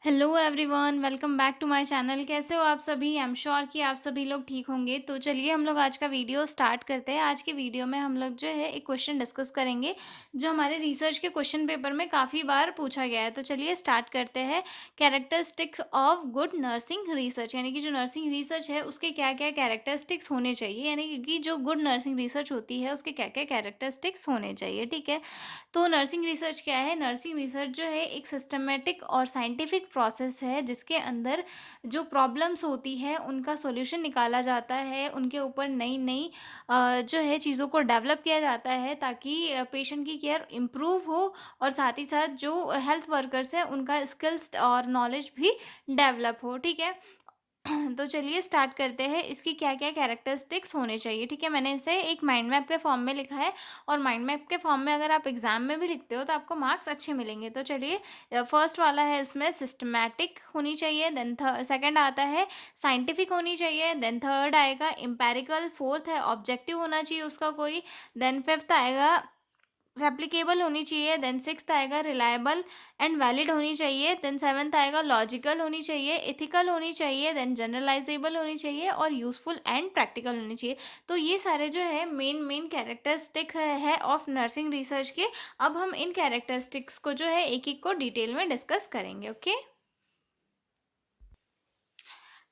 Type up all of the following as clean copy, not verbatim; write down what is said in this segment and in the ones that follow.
Hello everyone, welcome back to my channel. कैसे हो आप सभी? आई एम श्योर कि आप सभी लोग ठीक होंगे। तो चलिए हम लोग आज का वीडियो स्टार्ट करते हैं। आज के वीडियो में हम लोग जो है एक क्वेश्चन डिस्कस करेंगे जो हमारे रिसर्च के क्वेश्चन पेपर में काफ़ी बार पूछा गया है। तो चलिए स्टार्ट करते हैं। Characteristics of good nursing research, यानी कि जो नर्सिंग रिसर्च है उसके क्या क्या कैरेक्टरिस्टिक्स होने चाहिए, यानी कि जो गुड नर्सिंग रिसर्च होती है उसके क्या क्या कैरेक्टरिस्टिक्स होने चाहिए। ठीक है। तो नर्सिंग रिसर्च क्या है? नर्सिंग रिसर्च जो है एक सिस्टमेटिक और साइंटिफिक प्रोसेस है जिसके अंदर जो प्रॉब्लम्स होती है उनका सॉल्यूशन निकाला जाता है, उनके ऊपर नई नई जो है चीज़ों को डेवलप किया जाता है ताकि पेशेंट की केयर इम्प्रूव हो और साथ ही साथ जो हेल्थ वर्कर्स हैं उनका स्किल्स और नॉलेज भी डेवलप हो। ठीक है। तो चलिए स्टार्ट करते हैं। इसकी क्या-क्या कैरेक्टरिस्टिक्स होने चाहिए, ठीक है? मैंने इसे एक माइंड मैप के फॉर्म में लिखा है और माइंड मैप के फॉर्म में अगर आप एग्ज़ाम में भी लिखते हो तो आपको मार्क्स अच्छे मिलेंगे। तो चलिए फर्स्ट वाला है इसमें सिस्टमैटिक होनी चाहिए, देन सेकंड आता है साइंटिफिक होनी चाहिए, देन थर्ड आएगा एम्पिरिकल, फोर्थ है ऑब्जेक्टिव होना चाहिए उसका कोई, देन फिफ्थ आएगा रेप्लिकेबल होनी चाहिए, देन सिक्स्थ आएगा रिलायबल एंड वैलिड होनी चाहिए, देन सेवन्थ आएगा लॉजिकल होनी चाहिए, एथिकल होनी चाहिए, देन जनरलाइजेबल होनी चाहिए और यूजफुल एंड प्रैक्टिकल होनी चाहिए। तो ये सारे जो है मेन मेन कैरेक्टरिस्टिक है ऑफ नर्सिंग रिसर्च के। अब हम इन कैरेक्टरिस्टिक्स को जो है एक एक को डिटेल में डिस्कस करेंगे। ओके।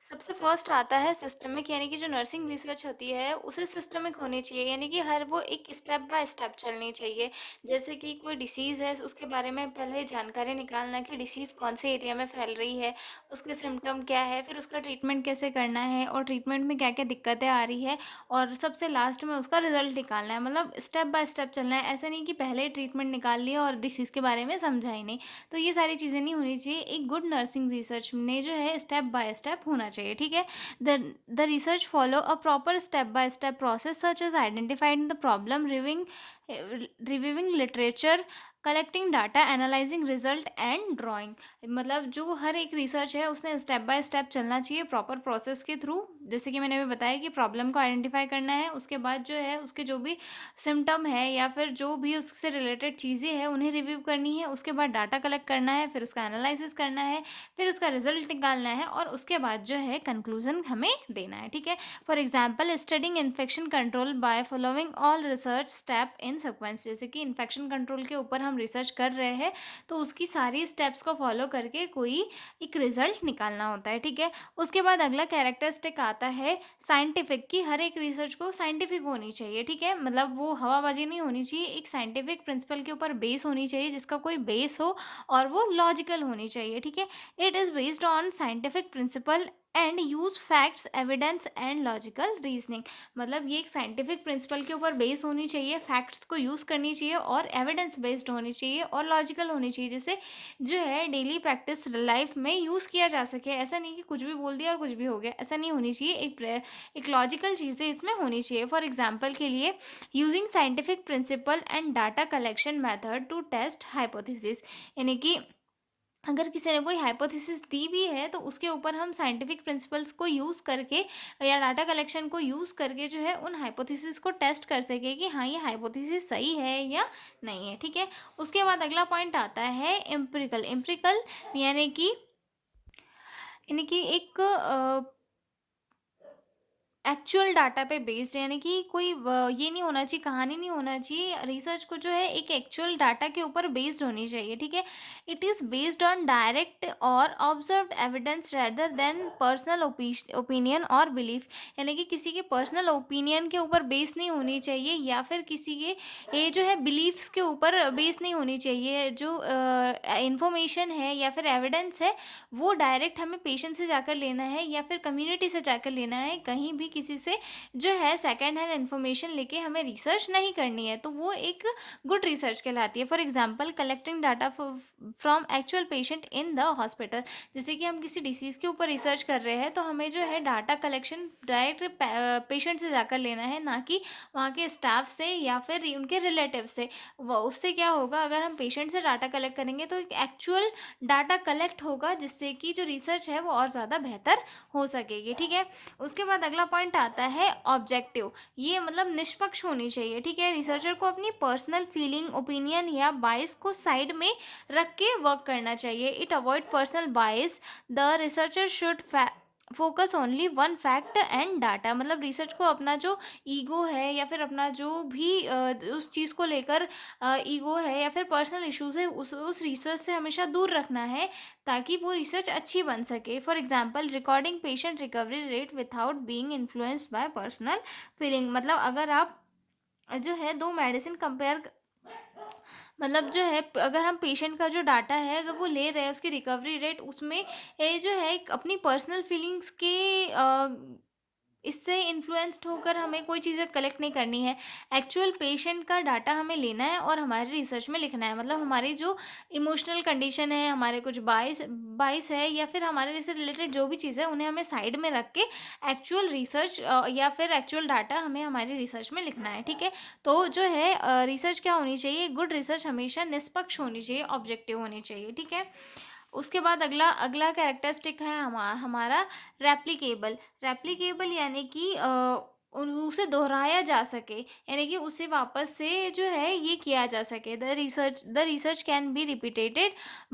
सबसे फर्स्ट आता है सिस्टमिक, यानी कि जो नर्सिंग रिसर्च होती है उसे सिस्टमिक होनी चाहिए, यानी कि हर वो एक स्टेप बाय स्टेप चलनी चाहिए। जैसे कि कोई डिसीज़ है उसके बारे में पहले जानकारी निकालना कि डिसीज़ कौन से एरिया में फैल रही है, उसके सिम्टम क्या है, फिर उसका ट्रीटमेंट कैसे करना है और ट्रीटमेंट में क्या क्या दिक्कतें आ रही है, और सबसे लास्ट में उसका रिजल्ट निकालना है। मतलब स्टेप बाय स्टेप चलना है, ऐसा नहीं कि पहले ट्रीटमेंट निकाल लिया और डिसीज़ के बारे में समझा ही नहीं। तो ये सारी चीज़ें नहीं होनी चाहिए। एक गुड नर्सिंग रिसर्च में जो है स्टेप बाय स्टेप होना चाहिए। ठीक है। The research follow a proper step by step process such as identified the problem, reviewing literature, collecting data, analysing result and drawing. मतलब जो हर एक रिसर्च है उसने स्टेप बाय स्टेप चलना चाहिए प्रॉपर प्रोसेस के थ्रू। जैसे कि मैंने अभी बताया कि प्रॉब्लम को आइडेंटिफाई करना है, उसके बाद जो है उसके जो भी सिम्टम है या फिर जो भी उससे रिलेटेड चीज़ें हैं उन्हें रिव्यू करनी है, उसके बाद डाटा कलेक्ट करना है, फिर उसका एनालिसिस करना है, फिर उसका रिजल्ट निकालना है और उसके बाद जो है कंक्लूजन हमें देना है। ठीक है। For example studying infection control by following all research step in sequence. जैसे कि इन्फेक्शन कंट्रोल के ऊपर हम रिसर्च कर रहे हैं तो उसकी सारी स्टेप्स को फॉलो करके कोई एक रिजल्ट निकालना होता है। ठीक है। उसके बाद अगला कैरेक्टरिस्टिक आता है साइंटिफिक, की हर एक रिसर्च को साइंटिफिक होनी चाहिए। ठीक है। मतलब वो हवाबाजी नहीं होनी चाहिए, एक साइंटिफिक प्रिंसिपल के ऊपर बेस होनी चाहिए जिसका कोई बेस हो और वो लॉजिकल होनी चाहिए। ठीक है। It is based on scientific principle and use facts, evidence and logical reasoning. मतलब ये एक साइंटिफिक प्रिंसिपल के ऊपर बेस होनी चाहिए, फैक्ट्स को यूज़ करनी चाहिए और एविडेंस बेस्ड होनी चाहिए और लॉजिकल होनी चाहिए, जिसे जो है डेली प्रैक्टिस लाइफ में यूज़ किया जा सके। ऐसा नहीं कि कुछ भी बोल दिया और कुछ भी हो गया, ऐसा नहीं होनी चाहिए। एक लॉजिकल चीज़ें इसमें होनी चाहिए। फॉर एग्जाम्पल के लिए using scientific principle and data collection method to test hypothesis, यानी कि अगर किसी ने कोई हाइपोथेसिस दी भी है तो उसके ऊपर हम साइंटिफिक प्रिंसिपल्स को यूज़ करके या डाटा कलेक्शन को यूज़ करके जो है उन हाइपोथेसिस को टेस्ट कर सके कि हाँ ये हाइपोथेसिस सही है या नहीं है। ठीक है। उसके बाद अगला पॉइंट आता है एम्पिरिकल। एम्पिरिकल यानी कि एक एक्चुअल डाटा पे बेस्ड, यानी कि कोई ये नहीं होना चाहिए, कहानी नहीं होना चाहिए। रिसर्च को जो है एक एक्चुअल डाटा के ऊपर बेस्ड होनी चाहिए। ठीक है। It is based on direct और observed evidence rather than personal opinion और बिलीफ, यानी कि किसी के पर्सनल ओपिनियन के ऊपर बेस नहीं होनी चाहिए या फिर किसी के ये जो है बिलीफ्स के ऊपर बेस नहीं होनी चाहिए। जो इंफॉर्मेशन है या फिर एविडेंस है वो डायरेक्ट हमें पेशेंट से जाकर लेना है या फिर कम्युनिटी से जाकर लेना है, कहीं भी किसी से जो है सेकेंड हैंड इन्फॉर्मेशन लेके हमें रिसर्च नहीं करनी है। तो वो एक गुड रिसर्च कहलाती है। For example collecting data from actual patient in the hospital. जैसे कि हम किसी डिसीज़ के ऊपर रिसर्च कर रहे हैं तो हमें जो है डाटा कलेक्शन डायरेक्ट पेशेंट से जाकर लेना है, ना कि वहाँ के स्टाफ से या फिर उनके रिलेटिव से। उससे क्या होगा, अगर हम पेशेंट से डाटा कलेक्ट करेंगे तो एक एक्चुअल डाटा कलेक्ट होगा जिससे कि जो रिसर्च है वो और ज़्यादा बेहतर हो सकेगी। ठीक है। उसके बाद अगला पॉइंट आता है ऑब्जेक्टिव। ये मतलब निष्पक्ष होनी चाहिए, ठीक है। रिसर्चर को अपनी पर्सनल फीलिंग, ओपिनियन या बायस को साइड में रख के वर्क करना चाहिए। It avoid personal bias. The researcher should focus only one fact and data. मतलब रिसर्च को अपना जो ईगो है या फिर अपना जो भी उस चीज़ को लेकर ईगो है या फिर पर्सनल इश्यूज है, उस रिसर्च से हमेशा दूर रखना है, ताकि वो रिसर्च अच्छी बन सके। For example, recording patient recovery rate without being influenced by personal feeling. मतलब अगर आप जो है दो मेडिसिन कंपेयर, मतलब जो है अगर हम पेशेंट का जो डाटा है अगर वो ले रहे हैं, उसकी रिकवरी रेट, उसमें ये जो है एक अपनी पर्सनल फीलिंग्स के इससे इन्फ्लुएंस्ड होकर हमें कोई चीज़ें कलेक्ट नहीं करनी है। एक्चुअल पेशेंट का डाटा हमें लेना है और हमारे रिसर्च में लिखना है। मतलब हमारी जो इमोशनल कंडीशन है, हमारे कुछ बाइस बाइस है या फिर हमारे से रिलेटेड जो भी चीज़ है, उन्हें हमें साइड में रख के एक्चुअल रिसर्च या फिर एक्चुअल डाटा हमें हमारी रिसर्च में लिखना है, ठीक है। तो जो है रिसर्च क्या होनी चाहिए, गुड रिसर्च हमेशा निष्पक्ष होनी चाहिए, ऑब्जेक्टिव होनी चाहिए, ठीक है। उसके बाद अगला अगला कैरेक्टरिस्टिक है हमारा रेप्लिकेबल। रेप्लिकेबल यानी कि उसे दोहराया जा सके, यानी कि उसे वापस से जो है ये किया जा सके। The research can be repeated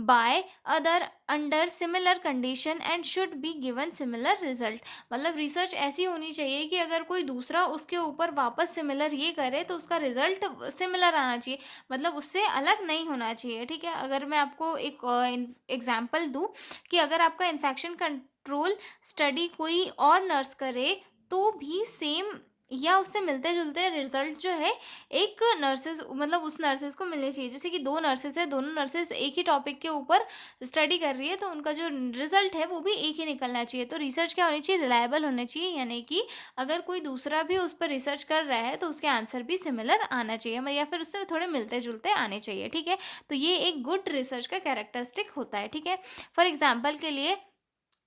by other under similar condition and should be given similar result. मतलब रिसर्च ऐसी होनी चाहिए कि अगर कोई दूसरा उसके ऊपर वापस सिमिलर ये करे तो उसका रिजल्ट सिमिलर आना चाहिए, मतलब उससे अलग नहीं होना चाहिए, ठीक है। अगर मैं आपको एक एग्जांपल दूं कि अगर आपका इन्फेक्शन कंट्रोल स्टडी कोई और नर्स करे तो भी सेम या उससे मिलते जुलते रिजल्ट जो है एक नर्सेज, मतलब उस नर्सेज को मिलने चाहिए। जैसे कि दो नर्सेज है, दोनों नर्सेज एक ही टॉपिक के ऊपर स्टडी कर रही है, तो उनका जो रिजल्ट है वो भी एक ही निकलना चाहिए। तो रिसर्च क्या होनी चाहिए, रिलायबल होनी चाहिए, यानी कि अगर कोई दूसरा भी उस पर रिसर्च कर रहा है तो उसके आंसर भी सिमिलर आना चाहिए या फिर उससे थोड़े मिलते जुलते आने चाहिए, ठीक है। तो ये एक गुड रिसर्च का कैरेक्टरिस्टिक होता है, ठीक है। फॉर एग्जाम्पल के लिए,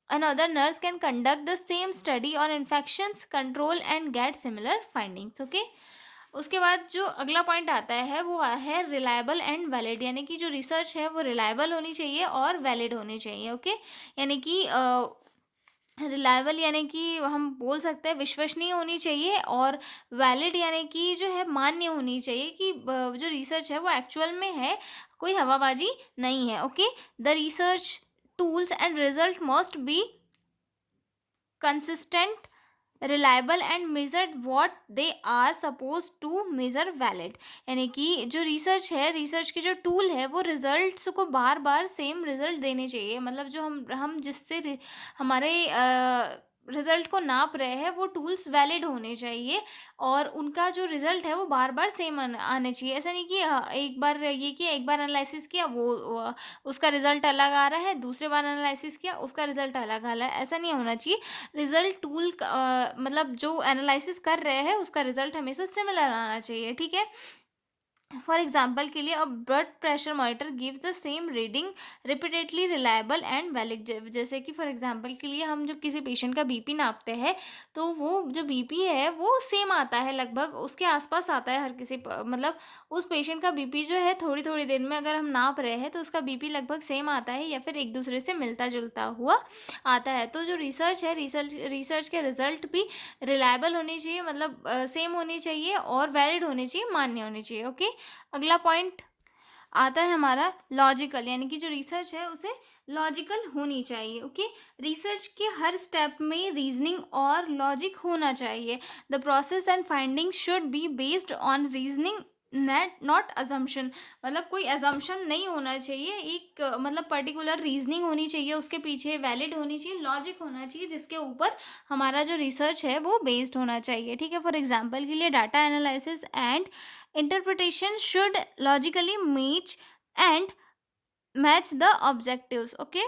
another nurse can conduct the same study on infections control and get similar findings, okay। उसके बाद जो अगला पॉइंट आता है वो है रिलायबल एंड वैलिड, यानी कि जो रिसर्च है वो रिलायबल होनी चाहिए और वैलिड होनी चाहिए, ओके। यानी कि रिलायबल यानी कि हम बोल सकते हैं विश्वसनीय होनी चाहिए, और वैलिड यानी कि जो है मान्य होनी चाहिए कि जो रिसर्च है वो एक्चुअल में है, कोई हवाबाजी नहीं है, okay. The research tools and result must be consistent, reliable and measured what they are supposed to measure valid। यानी कि जो रिसर्च है, रिसर्च के जो टूल है वो रिजल्ट्स को बार बार सेम रिजल्ट देने चाहिए। मतलब जो हम जिससे हमारे रिजल्ट को नाप रहे हैं वो टूल्स वैलिड होने चाहिए, और उनका जो रिजल्ट है वो बार बार सेम आने चाहिए। ऐसा नहीं कि एक बार ये किया, एक बार एनालिसिस किया, वो उसका रिजल्ट अलग आ रहा है, दूसरे बार एनालिसिस किया उसका रिजल्ट अलग आ रहा है, ऐसा नहीं होना चाहिए। रिजल्ट टूल मतलब जो एनालिसिस कर रहे हैं उसका रिजल्ट हमेशा सिमिलर आना चाहिए, ठीक है। फॉर एग्जाम्पल के लिए, अब blood pressure monitor gives the same reading repeatedly, reliable and valid. जैसे कि फॉर एग्जाम्पल के लिए हम जब किसी पेशेंट का बीपी नापते हैं तो वो जो बीपी है वो सेम आता है, लगभग उसके आसपास आता है हर किसी मतलब उस पेशेंट का बीपी जो है थोड़ी थोड़ी देर में अगर हम नाप रहे हैं तो उसका बीपी लगभग सेम आता है या फिर एक दूसरे से मिलता जुलता हुआ आता है। तो जो रिसर्च है, रिसर्च के रिजल्ट भी रिलायबल होनी चाहिए, मतलब सेम होनी चाहिए, और वैलिड होनी चाहिए, मान्य होनी चाहिए, ओके। अगला पॉइंट आता है हमारा लॉजिकल, यानी कि जो रिसर्च है उसे लॉजिकल होनी चाहिए, ओके। रिसर्च के हर स्टेप में रीजनिंग और लॉजिक होना चाहिए। The process and finding should be based on reasoning net not assumption. मतलब कोई अजम्पशन नहीं होना चाहिए, एक मतलब पर्टिकुलर रीजनिंग होनी चाहिए उसके पीछे, वैलिड होनी चाहिए, लॉजिक होना चाहिए जिसके ऊपर हमारा जो रिसर्च है वो बेस्ड होना चाहिए, ठीक है। फॉर एग्जाम्पल के लिए, data analysis and interpretation should logically match the objectives, okay।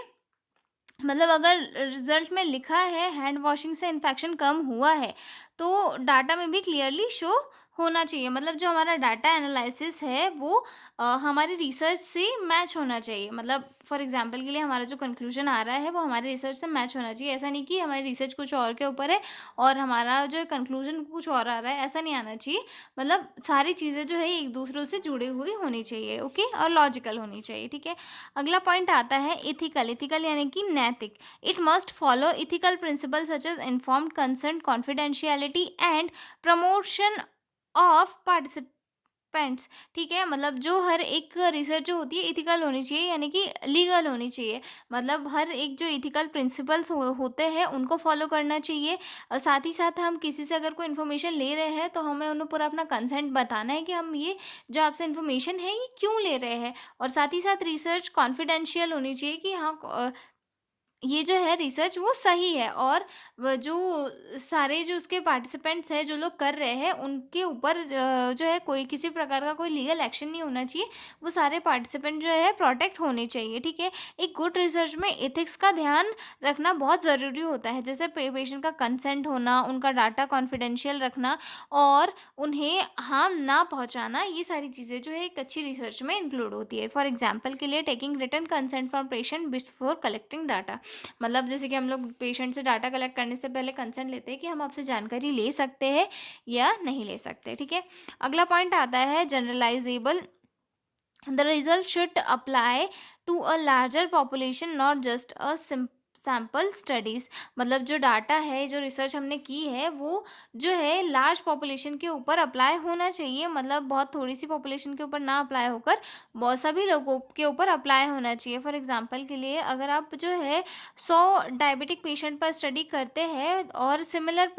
मतलब अगर रिजल्ट में लिखा है हैंड वॉशिंग से इन्फेक्शन कम हुआ है तो डाटा में भी क्लियरली शो होना चाहिए, मतलब जो हमारा डाटा एनालिसिस है वो हमारी रिसर्च से मैच होना चाहिए। मतलब फॉर एग्जांपल के लिए हमारा जो कंक्लूजन आ रहा है वो हमारी रिसर्च से मैच होना चाहिए। ऐसा नहीं कि हमारी रिसर्च कुछ और के ऊपर है और हमारा जो कंक्लूजन कुछ और आ रहा है, ऐसा नहीं आना चाहिए। मतलब सारी चीज़ें जो है एक दूसरों से जुड़ी हुई होनी चाहिए, ओके, और लॉजिकल होनी चाहिए, ठीक है। अगला पॉइंट आता है इथिकल। इथिकल यानी कि नैतिक। It must follow ethical principle such as informed consent, confidentiality and promotion of participants, ठीक है। मतलब जो हर एक रिसर्च जो होती है इथिकल होनी चाहिए, यानी कि लीगल होनी चाहिए। मतलब हर एक जो इथिकल प्रिंसिपल्स होते हैं उनको फॉलो करना चाहिए। साथ ही साथ हम किसी से अगर कोई इन्फॉर्मेशन ले रहे हैं तो हमें उन्हें पूरा अपना कंसेंट बताना है कि हम ये जो आपसे इन्फॉर्मेशन है ये क्यों ले रहे हैं। और साथ ही साथ रिसर्च कॉन्फिडेंशियल होनी चाहिए कि हाँ, ये जो है रिसर्च वो सही है, और जो सारे जो उसके पार्टिसिपेंट्स हैं, जो लोग कर रहे हैं, उनके ऊपर जो है कोई किसी प्रकार का कोई लीगल एक्शन नहीं होना चाहिए। वो सारे पार्टिसिपेंट जो है प्रोटेक्ट होने चाहिए, ठीक है। एक गुड रिसर्च में एथिक्स का ध्यान रखना बहुत ज़रूरी होता है, जैसे पेशेंट का कंसेंट होना, उनका डाटा कॉन्फिडेंशियल रखना और उन्हें हार्म ना पहुंचाना, ये सारी चीज़ें जो है एक अच्छी रिसर्च में इंक्लूड होती है। फॉर एग्जाम्पल के लिए taking return consent from patient before collecting data. मतलब जैसे कि हम लोग पेशेंट से डाटा कलेक्ट करने से पहले कंसर्न लेते हैं कि हम आपसे जानकारी ले सकते हैं या नहीं ले सकते, ठीक है। अगला पॉइंट आता है generalisable. The result should apply to a larger population, not just a sample studies. मतलब जो डाटा है, जो रिसर्च हमने की है, वो जो है लार्ज पॉपुलेशन के ऊपर अप्लाई होना चाहिए। मतलब बहुत थोड़ी सी पॉपुलेशन के ऊपर ना अप्लाई होकर बहुत सभी लोगों के ऊपर अप्लाई होना चाहिए। फॉर एग्जांपल के लिए अगर आप जो है 100 डायबिटिक पेशेंट पर स्टडी करते हैं और सिमिलर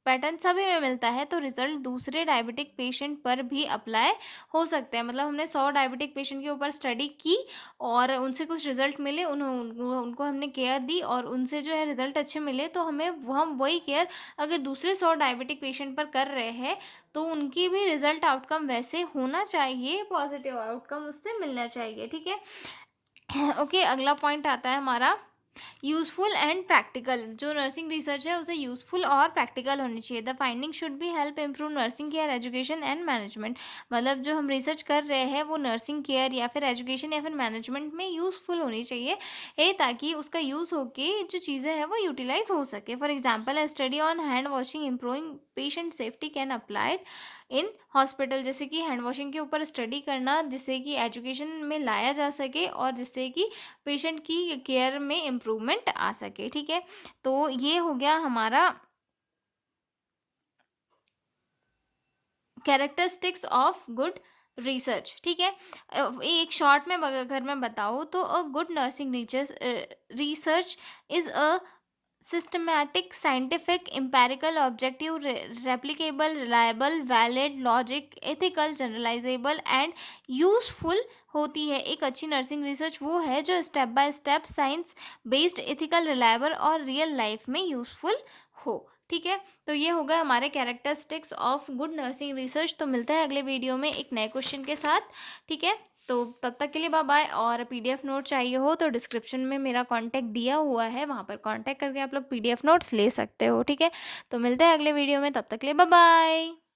पैटर्न सभी में मिलता है, तो रिजल्ट दूसरे डायबिटिक पेशेंट पर भी अप्लाई हो सकते हैं। मतलब हमने 100 डायबिटिक पेशेंट के ऊपर स्टडी की और उनसे कुछ रिजल्ट मिले, उनको हमने केयर दी और उनसे जो है रिजल्ट अच्छे मिले, तो हम वही केयर अगर दूसरे 100 डायबिटिक पेशेंट पर कर रहे हैं तो उनकी भी रिजल्ट आउटकम वैसे होना चाहिए, पॉजिटिव आउटकम उससे मिलना चाहिए, ठीक है। ओके, अगला पॉइंट आता है हमारा यूज़फुल एंड प्रैक्टिकल। जो नर्सिंग रिसर्च है उसे यूज़फुल और प्रैक्टिकल होनी चाहिए। The finding should be help improve nursing care, education and management. मतलब जो हम रिसर्च कर रहे हैं वो नर्सिंग केयर या फिर एजुकेशन या फिर मैनेजमेंट में यूज़फुल होनी चाहिए, ताकि उसका यूज़ होके जो चीज़ें हैं वो यूटिलाइज हो सके। For example A study on hand washing improving patient safety can applied in hospital. जैसे कि हैंड वॉशिंग के ऊपर स्टडी करना, जिससे कि एजुकेशन में लाया जा सके और जिससे कि पेशेंट की केयर में इम्प्रूवमेंट आ सके, ठीक है। तो ये हो गया हमारा कैरेक्टरिस्टिक्स ऑफ गुड रिसर्च, ठीक है। एक शॉर्ट में अगर मैं बताऊँ तो a good nursing research is a systematic, scientific, empirical, objective, replicable, reliable, valid, logic, ethical, generalizable and useful होती है। एक अच्छी नर्सिंग रिसर्च वो है जो step by step science based, ethical, reliable और रियल लाइफ में यूजफुल हो, ठीक है। तो ये हो गए हमारे characteristics of good nursing research. तो मिलता है अगले वीडियो में एक नए क्वेश्चन के साथ, ठीक है। तो तब तक के लिए बाय बाय। और पीडीएफ नोट चाहिए हो तो डिस्क्रिप्शन में मेरा कांटेक्ट दिया हुआ है, वहाँ पर कांटेक्ट करके आप लोग पीडीएफ नोट्स ले सकते हो, ठीक है। तो मिलते हैं अगले वीडियो में, तब तक के लिए बाय बाय।